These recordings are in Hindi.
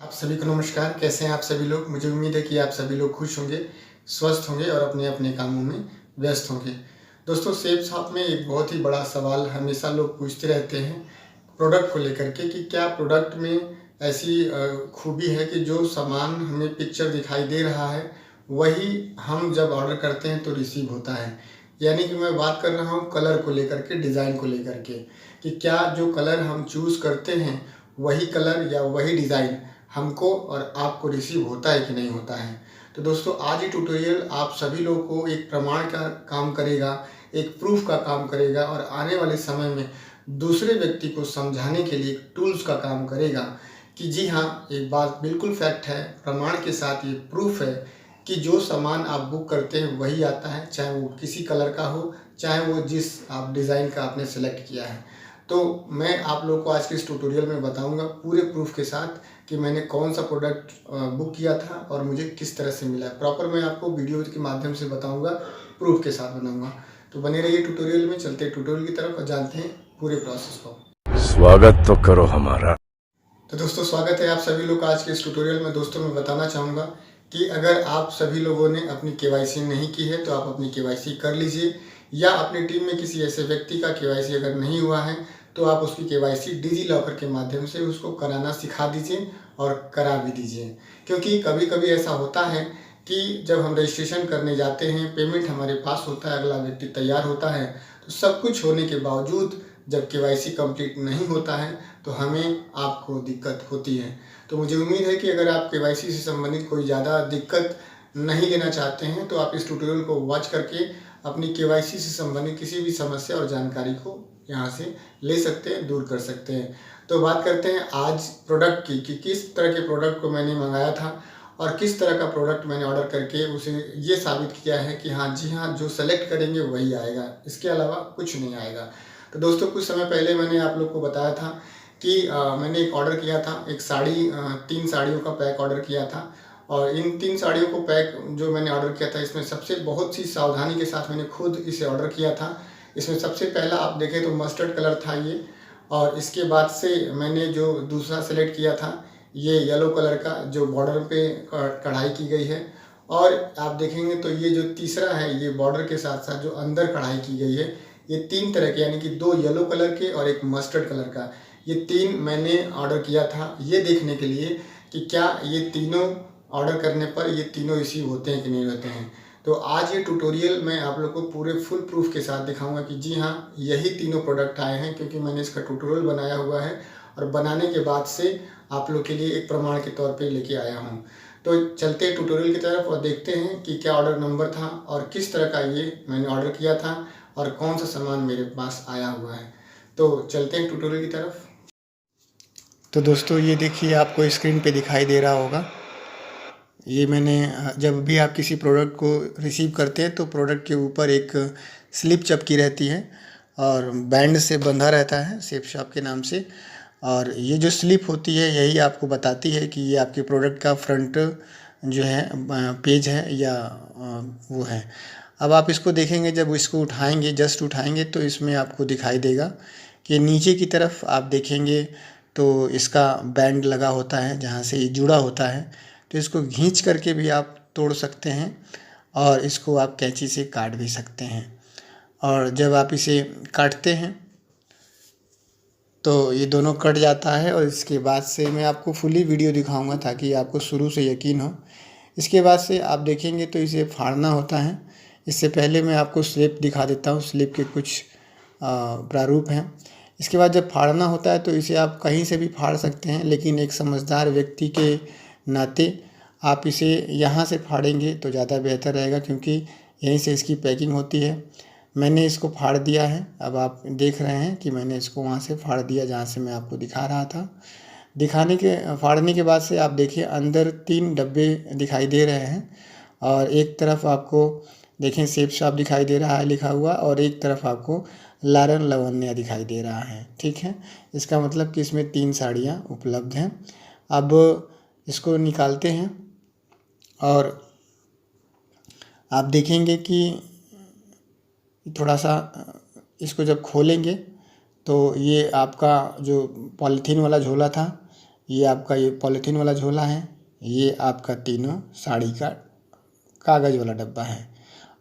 आप सभी को नमस्कार। कैसे हैं आप सभी लोग? मुझे उम्मीद है कि आप सभी लोग खुश होंगे, स्वस्थ होंगे और अपने अपने कामों में व्यस्त होंगे। दोस्तों, शेप शॉप में एक बहुत ही बड़ा सवाल हमेशा लोग पूछते रहते हैं प्रोडक्ट को लेकर के कि क्या प्रोडक्ट में ऐसी खूबी है कि जो सामान हमें पिक्चर दिखाई दे रहा है वही हम जब ऑर्डर करते हैं तो रिसीव होता है। यानी कि मैं बात कर रहा हूँ कलर को लेकर के, डिज़ाइन को लेकर के, कि क्या जो कलर हम चूज़ करते हैं वही कलर या वही डिज़ाइन हमको और आपको रिसीव होता है कि नहीं होता है। तो दोस्तों, आज ये ट्यूटोरियल आप सभी लोगों को एक प्रमाण का काम करेगा, एक प्रूफ का काम करेगा और आने वाले समय में दूसरे व्यक्ति को समझाने के लिए टूल्स का काम करेगा कि जी हाँ, एक बात बिल्कुल फैक्ट है, प्रमाण के साथ ये प्रूफ है कि जो सामान आप बुक करते हैं वही आता है, चाहे वो किसी कलर का हो, चाहे वो जिस आप डिज़ाइन का आपने सेलेक्ट किया है। तो मैं आप लोगों को आज के इस ट्यूटोरियल में बताऊंगा पूरे प्रूफ के साथ कि मैंने कौन सा प्रोडक्ट बुक किया था और मुझे किस तरह से मिला। प्रॉपर मैं आपको वीडियो के माध्यम से बताऊंगा, प्रूफ के साथ बनाऊंगा। तो बने रहिए ट्यूटोरियल में। चलते ट्यूटोरियल की तरफ और जानते हैं पूरे प्रोसेस को। स्वागत तो करो हमारा। तो दोस्तों, स्वागत है आप सभी लोग का आज के इस ट्यूटोरियल में। दोस्तों, मैं बताना चाहूँगा कि अगर आप सभी लोगों ने अपनी केवाईसी नहीं की है तो आप अपनी केवाईसी कर लीजिए, या अपनी टीम में किसी ऐसे व्यक्ति का केवाईसी अगर नहीं हुआ है तो आप उसकी केवाईसी डिजी लॉकर के माध्यम से उसको कराना सिखा दीजिए और करा भी दीजिए। क्योंकि कभी कभी ऐसा होता है कि जब हम रजिस्ट्रेशन करने जाते हैं, पेमेंट हमारे पास होता है, अगला व्यक्ति तैयार होता है, तो सब कुछ होने के बावजूद जब केवाईसी कंप्लीट नहीं होता है तो हमें आपको दिक्कत होती है। तो मुझे उम्मीद है कि अगर आप केवाईसी से संबंधित कोई ज़्यादा दिक्कत नहीं लेना चाहते हैं तो आप इस ट्यूटोरियल को वॉच करके अपनी केवाईसी से संबंधित किसी भी समस्या और जानकारी को यहाँ से ले सकते हैं, दूर कर सकते हैं। तो बात करते हैं आज प्रोडक्ट की कि किस तरह के प्रोडक्ट को मैंने मंगाया था और किस तरह का प्रोडक्ट मैंने ऑर्डर करके उसे ये साबित किया है कि हाँ जी हाँ, जो सेलेक्ट करेंगे वही आएगा, इसके अलावा कुछ नहीं आएगा। तो दोस्तों, कुछ समय पहले मैंने आप लोग को बताया था कि मैंने एक ऑर्डर किया था, एक साड़ी, 3 साड़ियों का पैक ऑर्डर किया था। और इन 3 साड़ियों को पैक जो मैंने ऑर्डर किया था, इसमें सबसे बहुत सी सावधानी के साथ मैंने खुद इसे ऑर्डर किया था। इसमें सबसे पहला आप देखें तो मस्टर्ड कलर था ये, और इसके बाद से मैंने जो दूसरा सेलेक्ट किया था ये येलो कलर का, जो बॉर्डर पे कढ़ाई की गई है। और आप देखेंगे तो ये जो तीसरा है ये बॉर्डर के साथ साथ जो अंदर कढ़ाई की गई है, ये 3 तरह के, यानी कि 2 येलो कलर के और एक मस्टर्ड कलर का, ये 3 मैंने ऑर्डर किया था ये देखने के लिए कि क्या ये तीनों ऑर्डर करने पर ये तीनों रिसीव होते हैं कि नहीं होते हैं। तो आज ये ट्यूटोरियल मैं आप लोग को पूरे फुल प्रूफ के साथ दिखाऊंगा कि जी हाँ, यही तीनों प्रोडक्ट आए हैं, क्योंकि मैंने इसका ट्यूटोरियल बनाया हुआ है और बनाने के बाद से आप लोग के लिए एक प्रमाण के तौर पे लेके आया हूँ। तो चलते हैं ट्यूटोरियल की तरफ और देखते हैं कि क्या ऑर्डर नंबर था और किस तरह का ये मैंने ऑर्डर किया था और कौन सा सामान मेरे पास आया हुआ है। तो चलते हैं ट्यूटोरियल की तरफ। तो दोस्तों, ये देखिए, आपको स्क्रीन पे दिखाई दे रहा होगा, ये मैंने जब भी आप किसी प्रोडक्ट को रिसीव करते हैं तो प्रोडक्ट के ऊपर एक स्लिप चिपकी रहती है और बैंड से बंधा रहता है शेप शॉप के नाम से। और ये जो स्लिप होती है यही आपको बताती है कि ये आपके प्रोडक्ट का फ्रंट जो है पेज है या वो है। अब आप इसको देखेंगे, जब इसको उठाएंगे, जस्ट उठाएंगे तो इसमें आपको दिखाई देगा कि नीचे की तरफ आप देखेंगे तो इसका बैंड लगा होता है जहाँ से ये जुड़ा होता है। तो इसको खींच करके भी आप तोड़ सकते हैं और इसको आप कैंची से काट भी सकते हैं। और जब आप इसे काटते हैं तो ये दोनों कट जाता है और इसके बाद से मैं आपको फुली वीडियो दिखाऊंगा ताकि आपको शुरू से यकीन हो। इसके बाद से आप देखेंगे तो इसे फाड़ना होता है। इससे पहले मैं आपको स्लिप दिखा देता हूँ, स्लिप के कुछ प्रारूप हैं। इसके बाद जब फाड़ना होता है तो इसे आप कहीं से भी फाड़ सकते हैं, लेकिन एक समझदार व्यक्ति के नाते आप इसे यहाँ से फाड़ेंगे तो ज़्यादा बेहतर रहेगा, क्योंकि यहीं से इसकी पैकिंग होती है। मैंने इसको फाड़ दिया है, अब आप देख रहे हैं कि मैंने इसको वहाँ से फाड़ दिया जहाँ से मैं आपको दिखा रहा था। फाड़ने के बाद से आप देखिए अंदर 3 डब्बे दिखाई दे रहे हैं और एक तरफ आपको देखें शेप शॉप दिखाई दे रहा है लिखा हुआ, और एक तरफ आपको लारन लवन्या दिखाई दे रहा है। ठीक है, इसका मतलब कि इसमें 3 साड़ियाँ उपलब्ध हैं। अब इसको निकालते हैं और आप देखेंगे कि थोड़ा सा इसको जब खोलेंगे तो ये आपका जो पॉलीथीन वाला झोला था ये आपका ये पॉलीथीन वाला झोला है, ये आपका तीनों साड़ी का कागज़ वाला डब्बा है।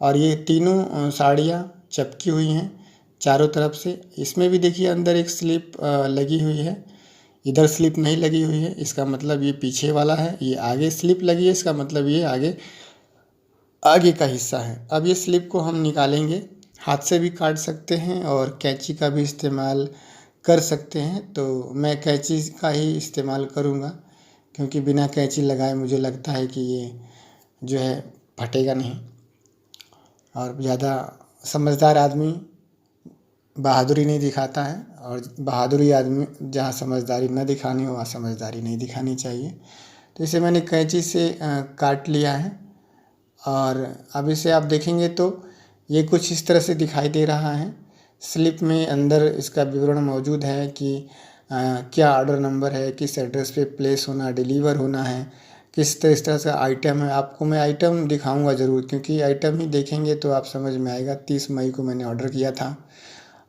और ये तीनों साड़ियाँ चिपकी हुई हैं चारों तरफ से। इसमें भी देखिए अंदर एक स्लिप लगी हुई है, इधर स्लिप नहीं लगी हुई है, इसका मतलब ये पीछे वाला है। ये आगे स्लिप लगी है, इसका मतलब ये आगे का हिस्सा है। अब ये स्लिप को हम निकालेंगे, हाथ से भी काट सकते हैं और कैंची का भी इस्तेमाल कर सकते हैं। तो मैं कैंची का ही इस्तेमाल करूँगा, क्योंकि बिना कैंची लगाए मुझे लगता है कि ये जो है फटेगा नहीं। और ज़्यादा समझदार आदमी बहादुरी नहीं दिखाता है, और बहादुरी आदमी जहाँ समझदारी न दिखानी हो वहाँ समझदारी नहीं दिखानी चाहिए। तो इसे मैंने कैंची से काट लिया है। और अब इसे आप देखेंगे तो ये कुछ इस तरह से दिखाई दे रहा है। स्लिप में अंदर इसका विवरण मौजूद है कि क्या ऑर्डर नंबर है, किस एड्रेस पे प्लेस होना, डिलीवर होना है, किस तरह से आइटम है। आपको मैं आइटम दिखाऊंगा ज़रूर, क्योंकि आइटम ही देखेंगे तो आप समझ में आएगा। 30 मई को मैंने ऑर्डर किया था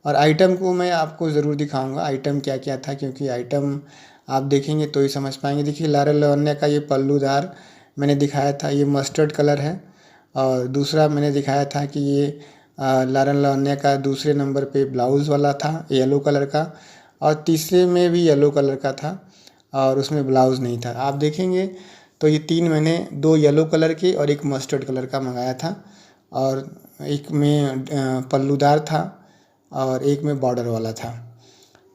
और आइटम को मैं आपको ज़रूर दिखाऊंगा आइटम क्या क्या था, क्योंकि आइटम आप देखेंगे तो ही समझ पाएंगे। देखिए लारा लावण्य का ये पल्लूदार मैंने दिखाया था, ये मस्टर्ड कलर है। और दूसरा मैंने दिखाया था कि ये लारा लावण्य का दूसरे नंबर पे ब्लाउज़ वाला था येलो कलर का, और तीसरे में भी येलो कलर का था और उसमें ब्लाउज़ नहीं था। आप देखेंगे तो ये 3 मैंने 2 येलो कलर के और एक मस्टर्ड कलर का मंगाया था, और एक में पल्लूदार था और एक में बॉर्डर वाला था।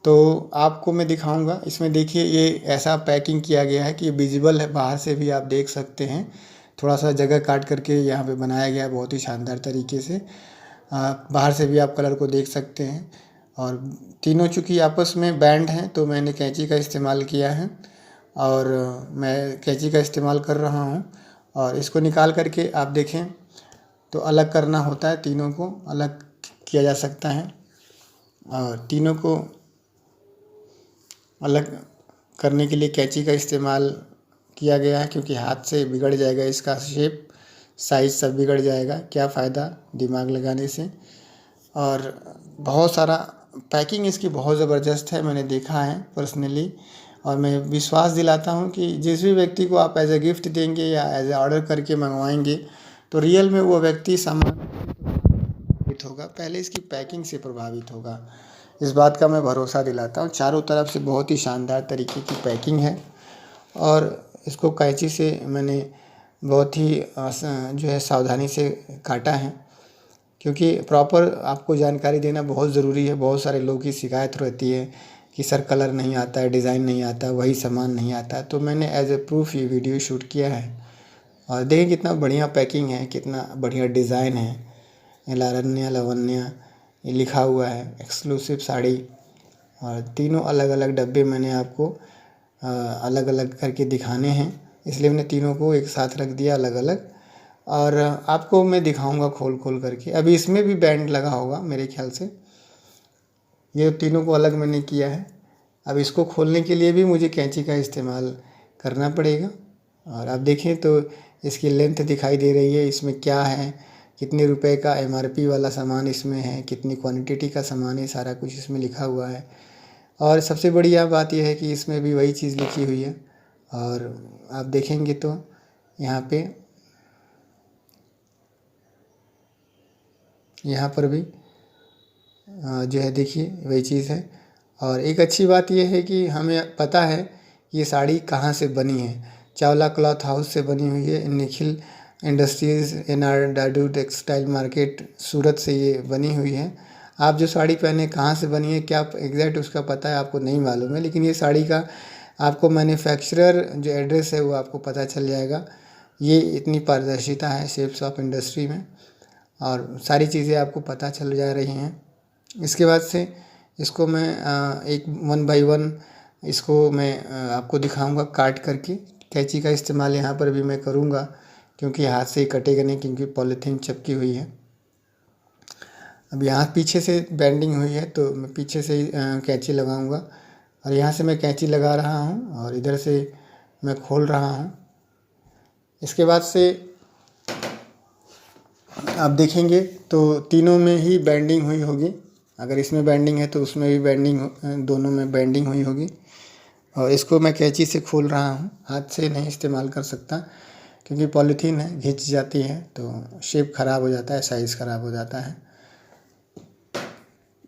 तो आपको मैं दिखाऊंगा। इसमें देखिए ये ऐसा पैकिंग किया गया है कि विजिबल है, बाहर से भी आप देख सकते हैं। थोड़ा सा जगह काट करके यहाँ पे बनाया गया है बहुत ही शानदार तरीके से। बाहर से भी आप कलर को देख सकते हैं। और तीनों चूँकि आपस में बैंड हैं तो मैंने कैंची का इस्तेमाल किया है, और मैं कैंची का इस्तेमाल कर रहा हूँ। और इसको निकाल करके आप देखें तो अलग करना होता है, तीनों को अलग किया जा सकता है। और तीनों को अलग करने के लिए कैंची का इस्तेमाल किया गया है, क्योंकि हाथ से बिगड़ जाएगा, इसका शेप साइज़ सब बिगड़ जाएगा। क्या फ़ायदा दिमाग लगाने से। और बहुत सारा पैकिंग इसकी बहुत ज़बरदस्त है, मैंने देखा है पर्सनली। और मैं विश्वास दिलाता हूँ कि जिस भी व्यक्ति को आप एज ए गिफ्ट देंगे या एज ए ऑर्डर करके मंगवाएंगे तो रियल में वो व्यक्ति सामान प्रभावित होगा, पहले इसकी पैकिंग से प्रभावित होगा। इस बात का मैं भरोसा दिलाता हूँ। चारों तरफ से बहुत ही शानदार तरीके की पैकिंग है, और इसको कैंची से मैंने बहुत ही जो है सावधानी से काटा है, क्योंकि प्रॉपर आपको जानकारी देना बहुत ज़रूरी है। बहुत सारे लोगों की शिकायत रहती है कि सर कलर नहीं आता है, डिज़ाइन नहीं आता, वही सामान नहीं आता। तो मैंने एज ए प्रूफ ये वीडियो शूट किया है। और देखिए कितना बढ़िया पैकिंग है, कितना बढ़िया डिज़ाइन है। लारण्य लावण्य ये लिखा हुआ है, एक्सक्लूसिव साड़ी। और तीनों अलग अलग डब्बे मैंने आपको अलग अलग करके दिखाने हैं, इसलिए मैंने तीनों को एक साथ रख दिया अलग अलग। और आपको मैं दिखाऊंगा खोल खोल करके। अभी इसमें भी बैंड लगा होगा मेरे ख्याल से। ये तीनों को अलग मैंने किया है। अब इसको खोलने के लिए भी मुझे कैंची का इस्तेमाल करना पड़ेगा। और आप देखें तो इसकी लेंथ दिखाई दे रही है, इसमें क्या है, कितने रुपए का MRP वाला सामान इसमें है, कितनी क्वांटिटी का सामान है, सारा कुछ इसमें लिखा हुआ है। और सबसे बढ़िया बात यह है कि इसमें भी वही चीज़ लिखी हुई है। और आप देखेंगे तो यहाँ पर भी जो है देखिए वही चीज़ है। और एक अच्छी बात यह है कि हमें पता है ये साड़ी कहाँ से बनी है। चावला क्लॉथ हाउस से बनी हुई है। Nikhil industries NR Dadu textile market Surat से ये बनी हुई है। आप जो साड़ी पहने कहाँ से बनी है, क्या एग्जैक्ट उसका पता है आपको नहीं मालूम है, लेकिन ये साड़ी का आपको मैन्युफैक्चरर जो एड्रेस है वो आपको पता चल जाएगा। ये इतनी पारदर्शिता है शेप्स ऑफ इंडस्ट्री में, और सारी चीज़ें आपको पता चल जा रही हैं। इसके बाद से इसको मैं एक 1 बाय 1 इसको मैं आपको दिखाऊंगा काट करके। कैंची का इस्तेमाल यहाँ पर भी मैं करूँगा, क्योंकि हाथ से ही कटेगा नहीं, क्योंकि पॉलीथीन चिपकी हुई है। अब यहाँ पीछे से बेंडिंग हुई है तो मैं पीछे से ही कैंची लगाऊंगा। और यहाँ से मैं कैंची लगा रहा हूँ और इधर से मैं खोल रहा हूँ। इसके बाद से आप देखेंगे तो तीनों में ही बेंडिंग हुई होगी। अगर इसमें बेंडिंग है तो उसमें भी बेंडिंग, दोनों में बेंडिंग हुई होगी। और इसको मैं कैंची से खोल रहा हूँ, हाथ से नहीं इस्तेमाल कर सकता क्योंकि पॉलीथीन है, घिंच जाती है तो शेप ख़राब हो जाता है, साइज़ ख़राब हो जाता है।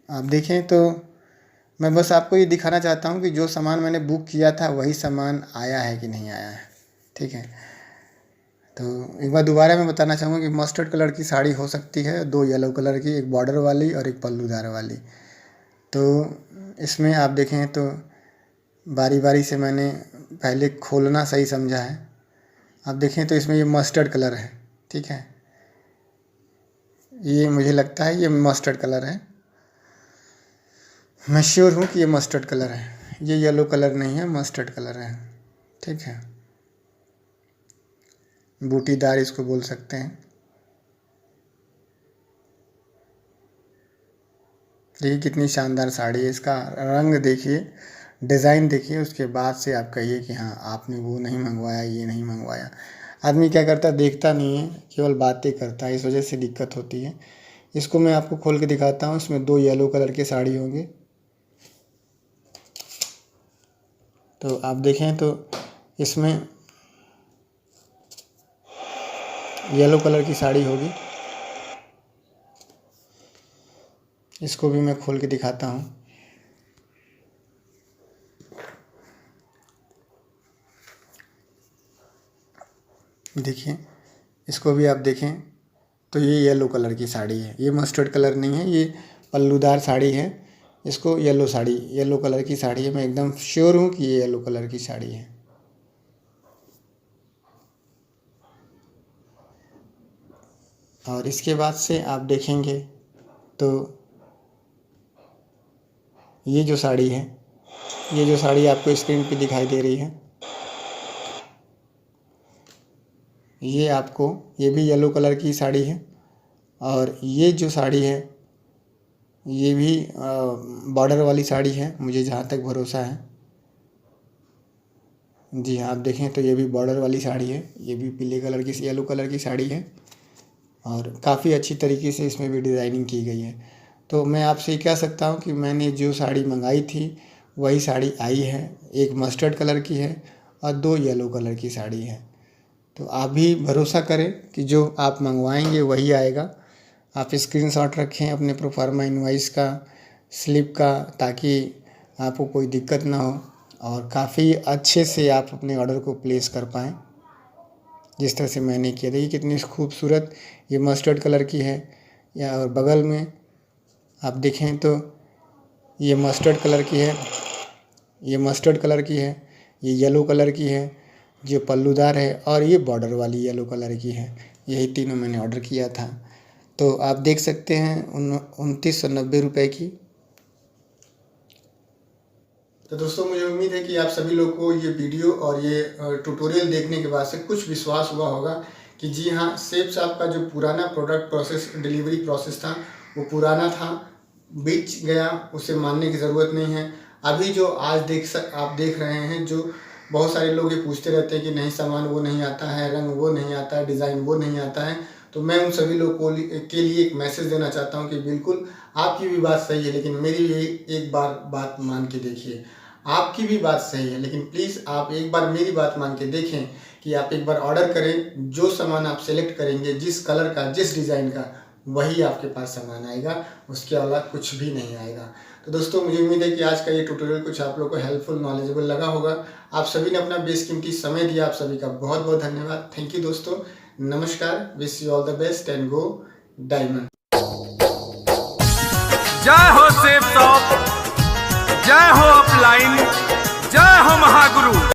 आप देखें तो मैं बस आपको ये दिखाना चाहता हूँ कि जो सामान मैंने बुक किया था वही सामान आया है कि नहीं आया है, ठीक है। तो एक बार दोबारा मैं बताना चाहूँगा कि मस्टर्ड कलर की साड़ी हो सकती है, 2 येलो कलर की, एक बॉर्डर वाली और एक पल्लूदार वाली। तो इसमें आप देखें तो बारी बारी से मैंने पहले खोलना सही समझा है। आप देखें तो इसमें ये मस्टर्ड कलर है, ठीक है। ये मुझे लगता है ये मस्टर्ड कलर है, मैं श्योर हूँ कि ये मस्टर्ड कलर है, ये येलो कलर नहीं है, मस्टर्ड कलर है, ठीक है। बूटीदार इसको बोल सकते हैं। देखिए कितनी शानदार साड़ी है, इसका रंग देखिए, डिज़ाइन देखिए, उसके बाद से आप कहिए कि हाँ आपने वो नहीं मंगवाया, ये नहीं मंगवाया। आदमी क्या करता है, देखता नहीं है, केवल बातें करता है, इस वजह से दिक्कत होती है। इसको मैं आपको खोल के दिखाता हूँ। इसमें 2 येलो कलर की साड़ी होंगे, तो आप देखें तो इसमें येलो कलर की साड़ी होगी। इसको भी मैं खोल के दिखाता हूँ। देखिए इसको भी आप देखें तो ये येलो कलर की साड़ी है, ये मस्टर्ड कलर नहीं है, ये पल्लूदार साड़ी है। इसको येलो कलर की साड़ी है, मैं एकदम श्योर हूँ कि ये येलो कलर की साड़ी है। और इसके बाद से आप देखेंगे तो ये जो साड़ी है, ये जो साड़ी आपको स्क्रीन पे दिखाई दे रही है, ये भी येलो कलर की साड़ी है। और ये जो साड़ी है ये भी बॉर्डर वाली साड़ी है, मुझे जहाँ तक भरोसा है। जी हाँ, आप देखें तो ये भी बॉर्डर वाली साड़ी है, ये भी पीले कलर की येलो कलर की साड़ी है और काफ़ी अच्छी तरीके से इसमें भी डिज़ाइनिंग की गई है। तो मैं आपसे ये कह सकता हूँ कि मैंने जो साड़ी मंगाई थी वही साड़ी आई है। एक मस्टर्ड कलर की है और 2 येलो कलर की साड़ी है। तो आप भी भरोसा करें कि जो आप मंगवाएंगे वही आएगा। आप स्क्रीनशॉट रखें अपने प्रोफार्मा इनवॉइस का, स्लिप का, ताकि आपको कोई दिक्कत ना हो और काफ़ी अच्छे से आप अपने ऑर्डर को प्लेस कर पाएँ, जिस तरह से मैंने किया। देखिए कितनी खूबसूरत ये मस्टर्ड कलर की है, या और बगल में आप देखें तो ये मस्टर्ड कलर की है, ये मस्टर्ड कलर की है, ये येलो कलर की है जो पल्लूदार है, और ये बॉर्डर वाली येलो कलर की है। यही तीनों मैंने ऑर्डर किया था। तो आप देख सकते हैं 2990 रुपये की। तो दोस्तों मुझे उम्मीद है कि आप सभी लोग को ये वीडियो और ये ट्यूटोरियल देखने के बाद से कुछ विश्वास हुआ होगा कि जी हाँ, सेफ साहब का जो पुराना प्रोडक्ट प्रोसेस, डिलीवरी प्रोसेस था वो पुराना था, बीच गया, उसे मानने की ज़रूरत नहीं है। अभी जो आज आप देख रहे हैं, जो बहुत सारे लोग ये पूछते रहते हैं कि नहीं सामान वो नहीं आता है, रंग वो नहीं आता है, डिज़ाइन वो नहीं आता है, तो मैं उन सभी लोग को के लिए एक मैसेज देना चाहता हूँ कि बिल्कुल आपकी भी बात सही है, लेकिन मेरी भी एक बार बात मान के देखिए। आपकी भी बात सही है, लेकिन प्लीज़ आप एक बार मेरी बात मान के देखें कि आप एक बार ऑर्डर करें। जो सामान आप सेलेक्ट करेंगे, जिस कलर का, जिस डिज़ाइन का, वही आपके पास सामान आएगा, उसके अलावा कुछ भी नहीं आएगा। तो दोस्तों मुझे उम्मीद है कि आज का ये ट्यूटोरियल कुछ आप लोग को हेल्पफुल, नॉलेजेबल लगा होगा। आप सभी ने अपना बेशकीमती समय दिया, आप सभी का बहुत बहुत धन्यवाद। थैंक यू दोस्तों, नमस्कार, wish you all the best and go diamond. जय हो सेफ शॉप, जय हो अपलाइन, जय हो महागुरु।